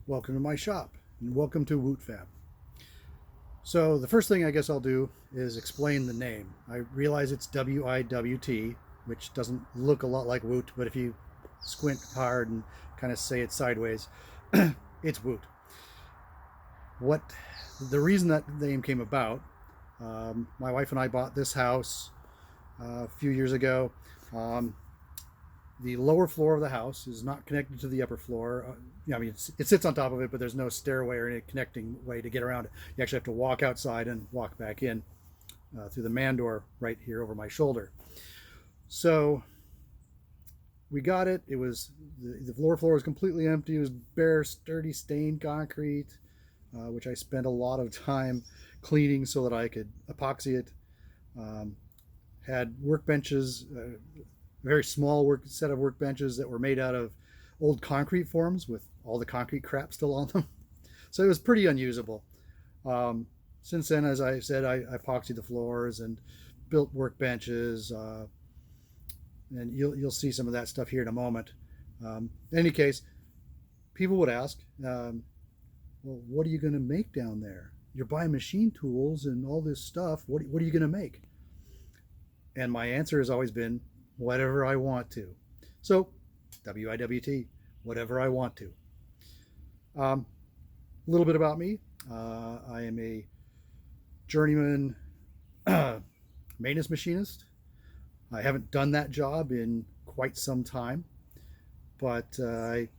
Welcome to my shop and welcome to WIWT Fab. So the first thing I guess I'll do is explain the name. I realize it's WIWT, which doesn't look a lot like WIWT, but if you squint hard and kind of say it sideways, it's WIWT. The reason that name came about, my wife and I bought this house a few years ago. The lower floor of the house is not connected to the upper floor. It sits on top of it, but there's no stairway or any connecting way to get around it. You actually have to walk outside and walk back in through the man door right here over my shoulder. So we got it. It was the lower floor was completely empty. It was bare, sturdy, stained concrete, which I spent a lot of time cleaning so that I could epoxy it. Had workbenches. Very small set of workbenches that were made out of old concrete forms with all the concrete crap still on them. So it was pretty unusable. Since then, as I said, I epoxied the floors and built workbenches, and you'll see some of that stuff here in a moment. In any case, people would ask, well, what are you going to make down there? You're buying machine tools and all this stuff. What are you going to make? And my answer has always been, whatever I want to. So, WIWT, whatever I want to. A little bit about me. I am a journeyman maintenance machinist. I haven't done that job in quite some time, but I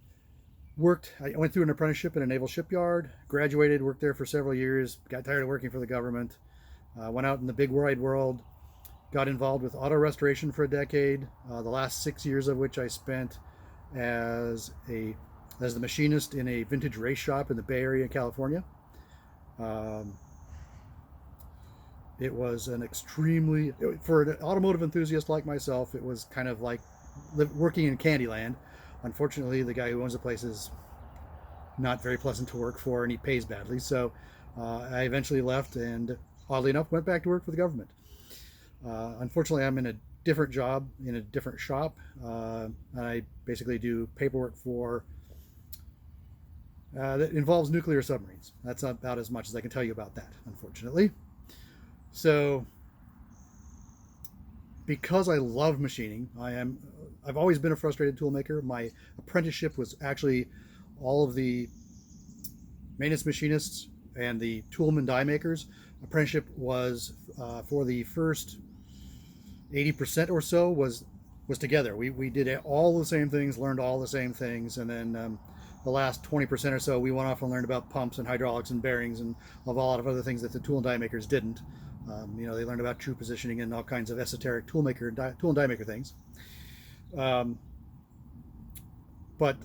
went through an apprenticeship in a naval shipyard, graduated, worked there for several years, got tired of working for the government, went out in the big wide world, got involved with auto restoration for a decade, the last 6 years of which I spent as the machinist in a vintage race shop in the Bay Area, California. It was for an automotive enthusiast like myself, it was kind of like working in Candyland. Unfortunately, the guy who owns the place is not very pleasant to work for, and he pays badly. So I eventually left and, oddly enough, went back to work for the government. Unfortunately, I'm in a different job in a different shop. I basically do paperwork that involves nuclear submarines. That's about as much as I can tell you about that, unfortunately. So, because I love machining, I've always been a frustrated toolmaker. My apprenticeship was actually all of the maintenance machinists and the toolman die makers. Apprenticeship was for the first 80% or so was together. We did all the same things, learned all the same things, and then the last 20% or so we went off and learned about pumps and hydraulics and bearings and a lot of other things that the tool and die makers didn't. They learned about true positioning and all kinds of esoteric tool and die maker things. But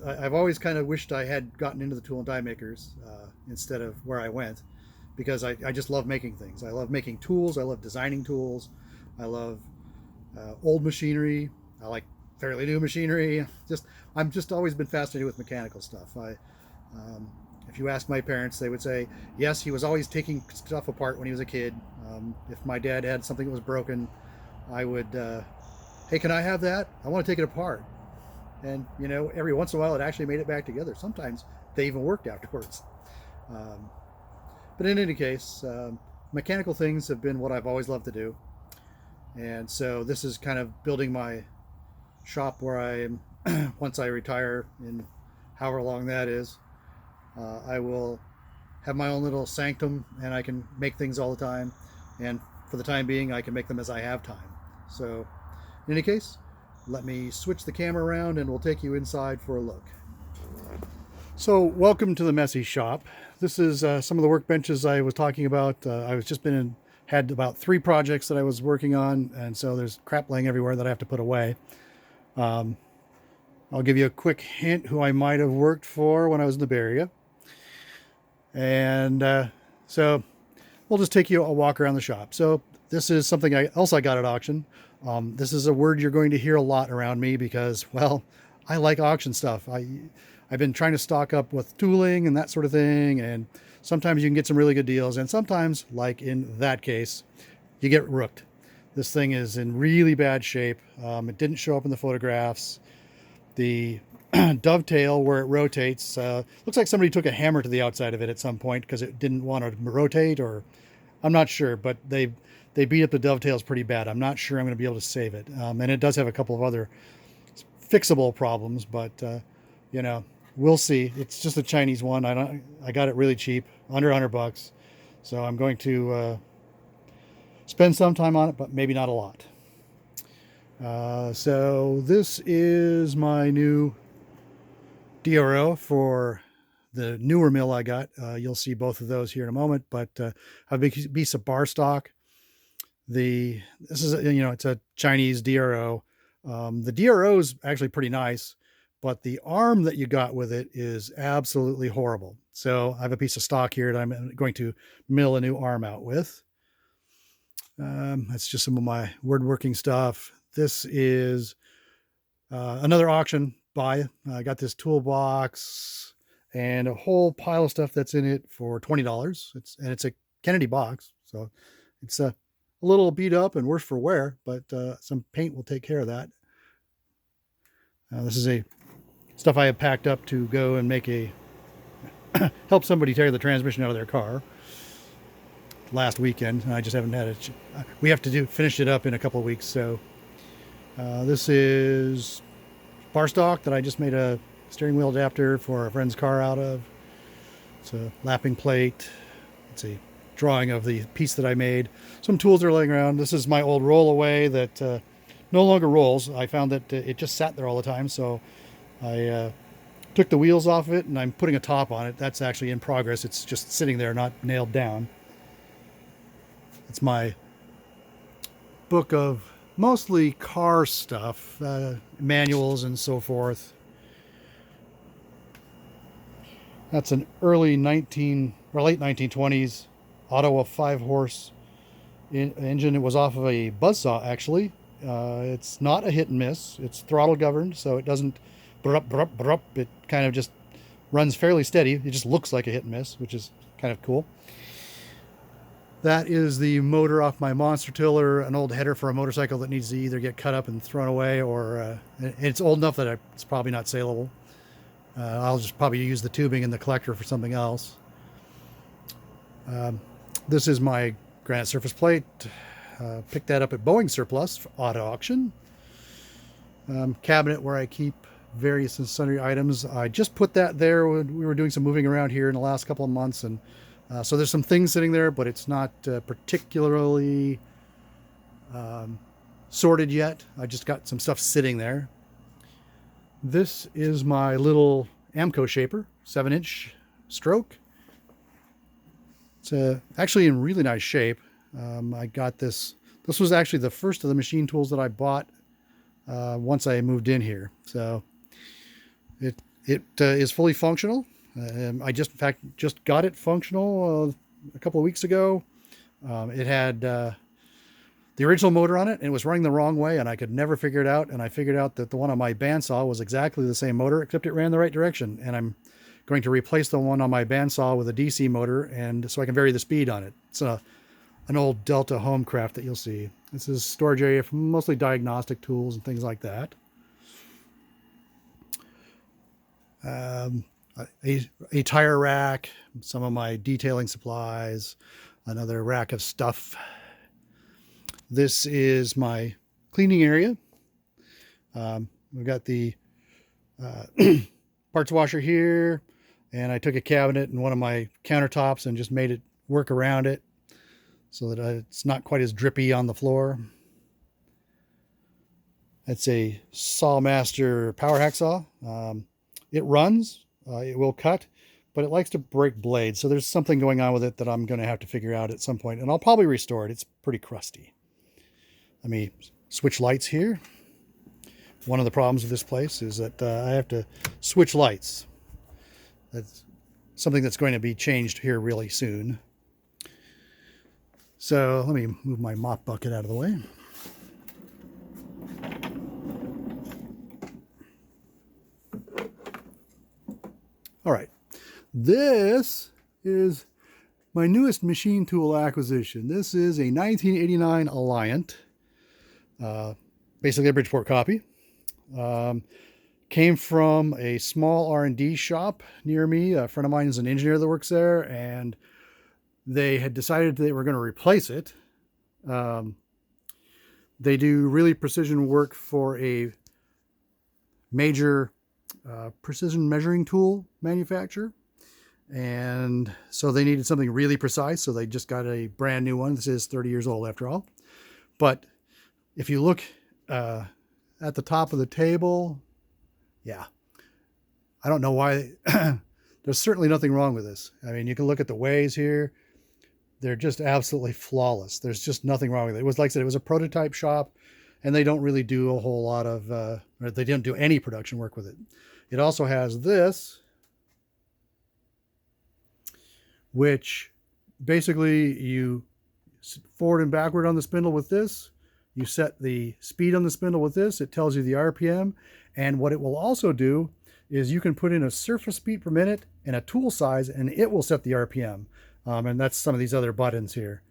I've always kind of wished I had gotten into the tool and die makers instead of where I went, because I just love making things. I love making tools. I love designing tools. I love old machinery. I like fairly new machinery. I'm just always been fascinated with mechanical stuff. If you ask my parents, they would say, yes, he was always taking stuff apart when he was a kid. If my dad had something that was broken, I would, hey, can I have that? I want to take it apart. And, every once in a while it actually made it back together. Sometimes they even worked afterwards. But in any case, mechanical things have been what I've always loved to do. And so this is kind of building my shop where once I retire in however long that is, I will have my own little sanctum and I can make things all the time. And for the time being, I can make them as I have time. So in any case, let me switch the camera around and we'll take you inside for a look. So welcome to the messy shop. This is some of the workbenches I was talking about. Had about 3 projects that I was working on, and so there's crap laying everywhere that I have to put away. I'll give you a quick hint who I might have worked for when I was in the Bay Area. And so we'll just take you a walk around the shop. So this is something else I got at auction. This is a word you're going to hear a lot around me because, well, I like auction stuff. I've been trying to stock up with tooling and that sort of thing, and sometimes you can get some really good deals, and sometimes, like in that case, you get rooked. This thing is in really bad shape. It didn't show up in the photographs. The dovetail where it rotates. Looks like somebody took a hammer to the outside of it at some point because it didn't want to rotate, or I'm not sure, but they beat up the dovetails pretty bad. I'm not sure I'm going to be able to save it. And it does have a couple of other fixable problems, but you know, we'll see. It's just a Chinese one. I got it really cheap, under $100, so I'm going to spend some time on it, but maybe not a lot. So this is my new DRO for the newer mill I got. You'll see both of those here in a moment, but I have a piece of bar stock. This is, it's a Chinese DRO. The DRO is actually pretty nice, but the arm that you got with it is absolutely horrible. So I have a piece of stock here that I'm going to mill a new arm out with. That's just some of my woodworking stuff. This is another auction buy. I got this toolbox and a whole pile of stuff that's in it for $20. It's a Kennedy box, so it's a little beat up and worse for wear, but some paint will take care of that. This is stuff I have packed up to go and make help somebody tear the transmission out of their car last weekend, and I just haven't had it. We have to finish it up in a couple of weeks. So this is bar stock that I just made a steering wheel adapter for a friend's car out of. It's a lapping plate. It's a drawing of the piece that I made. Some tools are laying around. This is my old rollaway that no longer rolls. I found that it just sat there all the time, so I took the wheels off of it and I'm putting a top on it. That's actually in progress. It's just sitting there, not nailed down. It's my book of mostly car stuff, manuals and so forth. That's an early late 1920s Ottawa 5-horse engine. It was off of a buzzsaw, actually. It's not a hit and miss. It's throttle governed, so it doesn't brup, brup, brup. It kind of just runs fairly steady. It just looks like a hit and miss, which is kind of cool. That is the motor off my monster tiller, an old header for a motorcycle that needs to either get cut up and thrown away, or it's old enough that it's probably not saleable. I'll just probably use the tubing and the collector for something else. This is my granite surface plate. Picked that up at Boeing Surplus auto auction. Cabinet where I keep various and sundry items. I just put that there when we were doing some moving around here in the last couple of months, and so there's some things sitting there, but it's not particularly sorted yet. I just got some stuff sitting there. This is my little Amco shaper, 7-inch stroke. It's actually in really nice shape. I got this. This was actually the first of the machine tools that I bought once I moved in here. So it is fully functional. I in fact just got it functional a couple of weeks ago. It had the original motor on it, and it was running the wrong way, and I could never figure it out. And I figured out that the one on my bandsaw was exactly the same motor, except it ran the right direction. And I'm going to replace the one on my bandsaw with a DC motor, and so I can vary the speed on it. It's an old Delta Homecraft that you'll see. This is storage area for mostly diagnostic tools and things like that. A tire rack, some of my detailing supplies, another rack of stuff. This is my cleaning area. We've got the parts washer here, and I took a cabinet and one of my countertops and just made it work around it so that it's not quite as drippy on the floor. That's a Sawmaster power hacksaw. It runs, it will cut, but it likes to break blades. So there's something going on with it that I'm going to have to figure out at some point, and I'll probably restore it. It's pretty crusty. Let me switch lights here. One of the problems with this place is that I have to switch lights. That's something that's going to be changed here really soon. So let me move my mop bucket out of the way. All right, this is my newest machine tool acquisition. This is a 1989 Alliant, basically a Bridgeport copy. Came from a small R&D shop near me. A friend of mine is an engineer that works there, and they had decided they were going to replace it. They do really precision work for a major precision measuring tool manufacturer. And so they needed something really precise. So they just got a brand new one. This is 30 years old after all. But if you look at the top of the table, yeah, I don't know why. There's certainly nothing wrong with this. I mean, you can look at the ways here. They're just absolutely flawless. There's just nothing wrong with it. It was, like I said, it was a prototype shop, and they don't really do a whole lot of, or they didn't do any production work with it. It also has this, which basically you forward and backward on the spindle with this. You set the speed on the spindle with this. It tells you the RPM. And what it will also do is you can put in a surface speed per minute and a tool size, and it will set the RPM. And that's some of these other buttons here.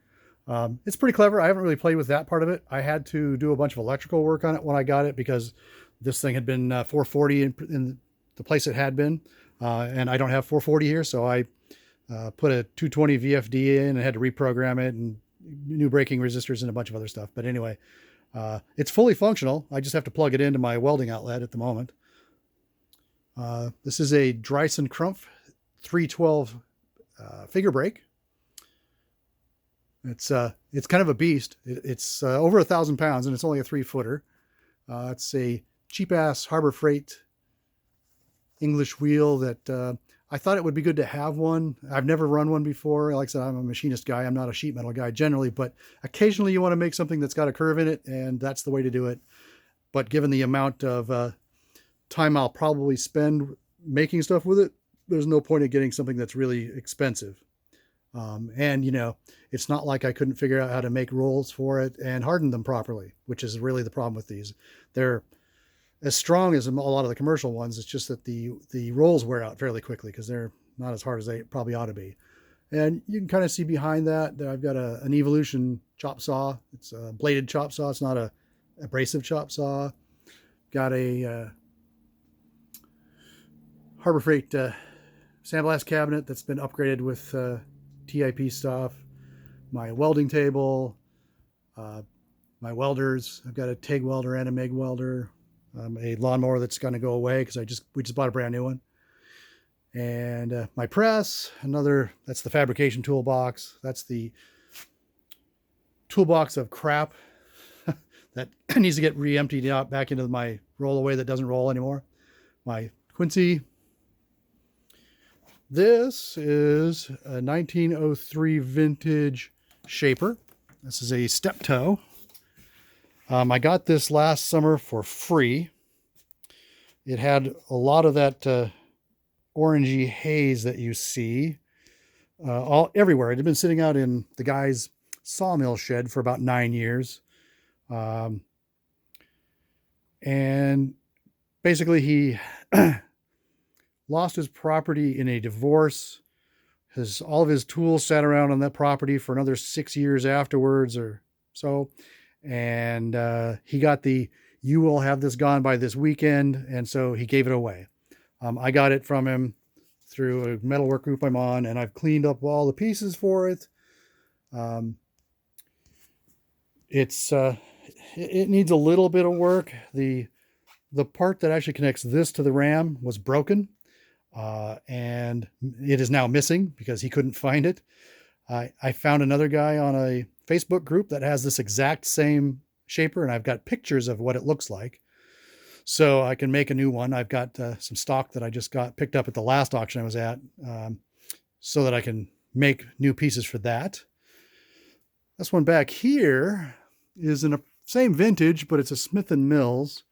It's pretty clever. I haven't really played with that part of it. I had to do a bunch of electrical work on it when I got it because this thing had been 440 in the place it had been. And I don't have 440 here, so I put a 220 VFD in and had to reprogram it and new braking resistors and a bunch of other stuff. But anyway, it's fully functional. I just have to plug it into my welding outlet at the moment. This is a Dryson Crumpf 312 figure brake. It's kind of a beast. It's over 1,000 pounds and it's only a 3-footer. It's a cheap ass Harbor Freight English wheel that I thought it would be good to have one. I've never run one before. Like I said, I'm a machinist guy. I'm not a sheet metal guy generally, but occasionally you want to make something that's got a curve in it, and that's the way to do it. But given the amount of time I'll probably spend making stuff with it, there's no point in getting something that's really expensive. And, you know, it's not like I couldn't figure out how to make rolls for it and harden them properly, which is really the problem with these. They're as strong as a lot of the commercial ones. It's just that the rolls wear out fairly quickly because they're not as hard as they probably ought to be. And you can kind of see behind that I've got an Evolution chop saw. It's a bladed chop saw. It's not a abrasive chop saw. Got a Harbor Freight sandblast cabinet that's been upgraded with TIP stuff. My welding table, my welders. I've got a TIG welder and a MIG welder. A lawnmower that's going to go away because we just bought a brand new one. And my press, that's the fabrication toolbox. That's the toolbox of crap that needs to get re-emptied out back into my rollaway that doesn't roll anymore. My Quincy. This is a 1903 vintage shaper. This is a step toe. I got this last summer for free. It had a lot of that orangey haze that you see everywhere. It had been sitting out in the guy's sawmill shed for about 9 years. And basically he lost his property in a divorce. All of his tools sat around on that property for another 6 years afterwards or so. And he got you will have this gone by this weekend. And so he gave it away. I got it from him through a metalwork group I'm on, and I've cleaned up all the pieces for it. It needs a little bit of work. The part that actually connects this to the ram was broken. And it is now missing because he couldn't find it. I found another guy on a Facebook group that has this exact same shaper, and I've got pictures of what it looks like. So I can make a new one. I've got some stock that I just picked up at the last auction I was at, so that I can make new pieces for that. This one back here is in a same vintage, but it's a Smith & Mills.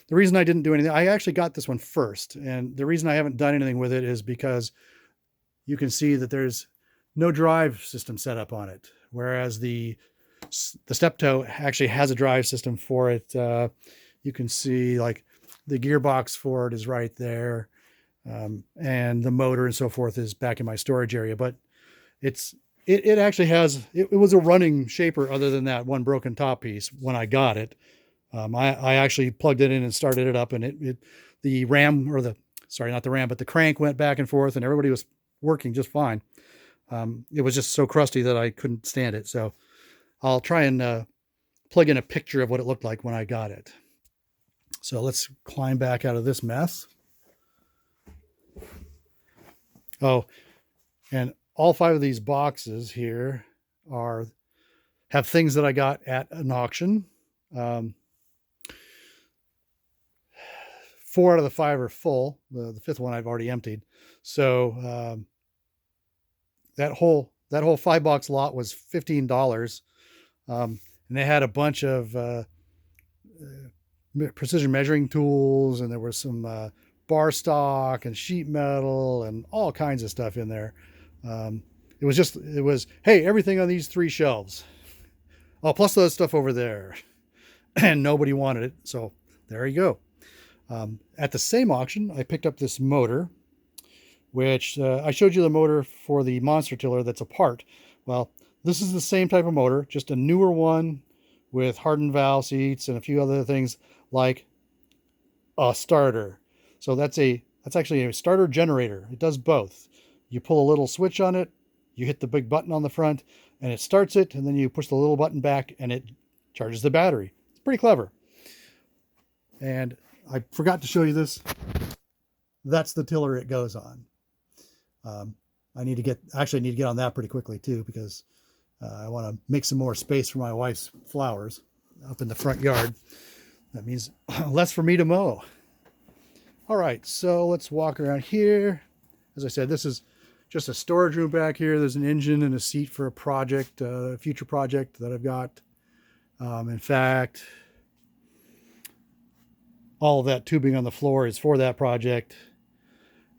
The reason I didn't do anything, I actually got this one first. And the reason I haven't done anything with it is because you can see that there's no drive system set up on it. Whereas the step toe actually has a drive system for it. You can see like the gearbox for it is right there. And the motor and so forth is back in my storage area, but it actually has, it was a running shaper other than that one broken top piece when I got it. I actually plugged it in and started it up, and the ram, or the, sorry, not the ram, but the crank went back and forth, and everybody was working just fine. It was just so crusty that I couldn't stand it. So I'll try and plug in a picture of what it looked like when I got it. So let's climb back out of this mess. Oh, and all 5 of these boxes here have things that I got at an auction. 4 out of the 5 are full. The 5th one I've already emptied. So that whole 5-box lot was $15. And they had a bunch of precision measuring tools, and there was some bar stock and sheet metal and all kinds of stuff in there. It was, hey, everything on these 3 shelves. Oh, plus the stuff over there. And nobody wanted it. So there you go. At the same auction, I picked up this motor, which I showed you the motor for the monster tiller that's a part. Well, this is the same type of motor, just a newer one with hardened valve seats and a few other things like a starter. So that's actually a starter generator. It does both. You pull a little switch on it, you hit the big button on the front, and it starts it, and then you push the little button back, and it charges the battery. It's pretty clever. And I forgot to show you this. That's the tiller it goes on. I need to get on that pretty quickly too, because I want to make some more space for my wife's flowers up in the front yard. That means less for me to mow. All right, so let's walk around here. As I said, this is just a storage room back here. There's an engine and a seat for a project, a future project that I've got. In fact, all of that tubing on the floor is for that project.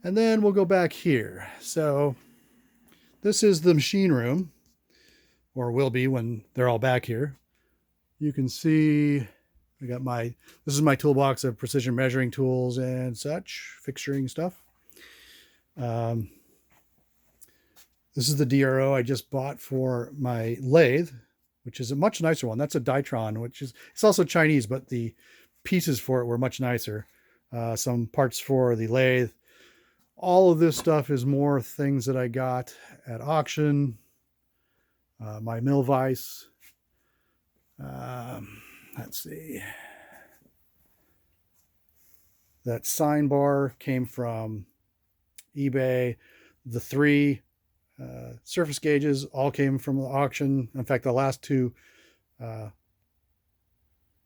And then we'll go back here. So this is the machine room, or will be when they're all back here. You can see I got this is my toolbox of precision measuring tools and such, fixturing stuff. This is the DRO I just bought for my lathe, which is a much nicer one. That's a Dytron, it's also Chinese, but the pieces for it were much nicer. Some parts for the lathe. All of this stuff is more things that I got at auction. My mill vise. Let's see. That sign bar came from eBay. The 3 surface gauges all came from the auction. In fact, the last 2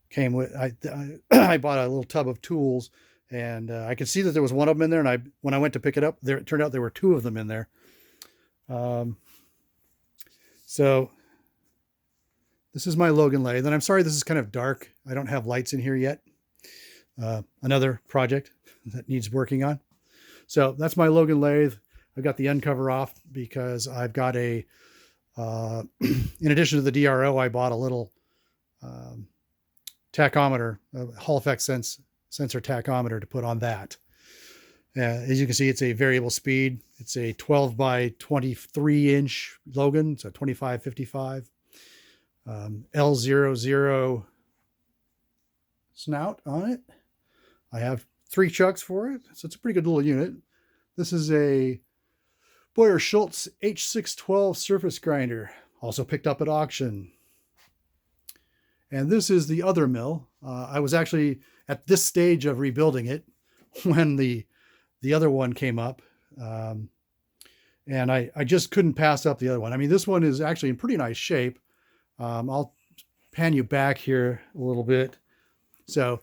came with, I bought a little tub of tools, and I could see that there was one of them in there, and when I went to pick it up, it turned out there were 2 of them in there. So this is my Logan lathe, and I'm sorry this is kind of dark. I don't have lights in here yet. Another project that needs working on. So that's my Logan lathe. I've got the uncover off because I've got in addition to the DRO, I bought a little tachometer, Hall effect sensor tachometer to put on that. As you can see, it's a variable speed. It's a 12 by 23 inch Logan. So 2555. L00 snout on it. I have 3 chucks for it. So it's a pretty good little unit. This is a Boyer Schultz H612 surface grinder. Also picked up at auction. And this is the other mill. I was actually at this stage of rebuilding it when the other one came up. And I just couldn't pass up the other one. I mean, this one is actually in pretty nice shape. I'll pan you back here a little bit. So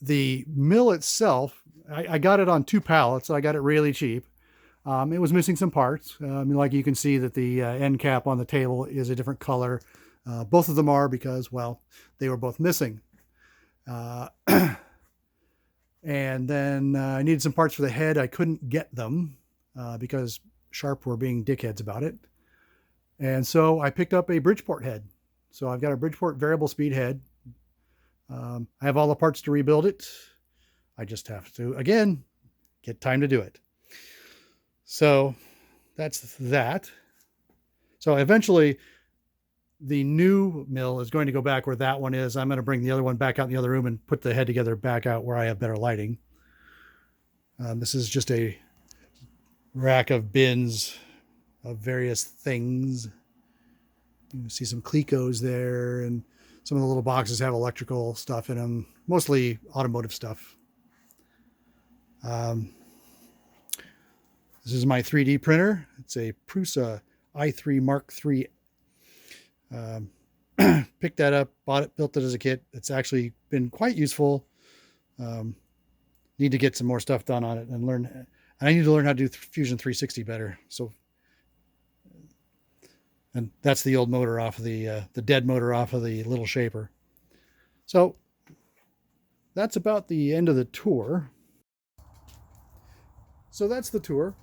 the mill itself, I got it on 2 pallets. So I got it really cheap. It was missing some parts. Like you can see that the end cap on the table is a different color. Both of them are because, well, they were both missing. And then I needed some parts for the head. I couldn't get them because Sharp were being dickheads about it. And so I picked up a Bridgeport head. So I've got a Bridgeport variable speed head. I have all the parts to rebuild it. I just have to, again, get time to do it. So that's that. So eventually the new mill is going to go back where that one is. I'm going to bring the other one back out in the other room and put the head together back out where I have better lighting. This is just a rack of bins of various things. You can see some Clecos there, and some of the little boxes have electrical stuff in them, mostly automotive stuff. This is my 3D printer. It's a Prusa i3 Mark III. Picked that up, bought it, built it as a kit. It's actually been quite useful. Need to get some more stuff done on it and learn. And I need to learn how to do Fusion 360 better. So, and that's the old motor off of the dead motor off of the little shaper. So that's about the end of the tour. So that's the tour.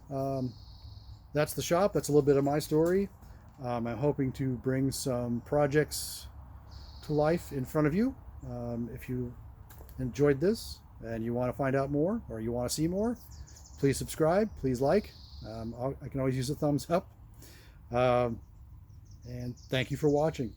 That's the shop. That's a little bit of my story. I'm hoping to bring some projects to life in front of you. If you enjoyed this and you want to find out more or you want to see more, please subscribe, please like. I can always use a thumbs up. And thank you for watching.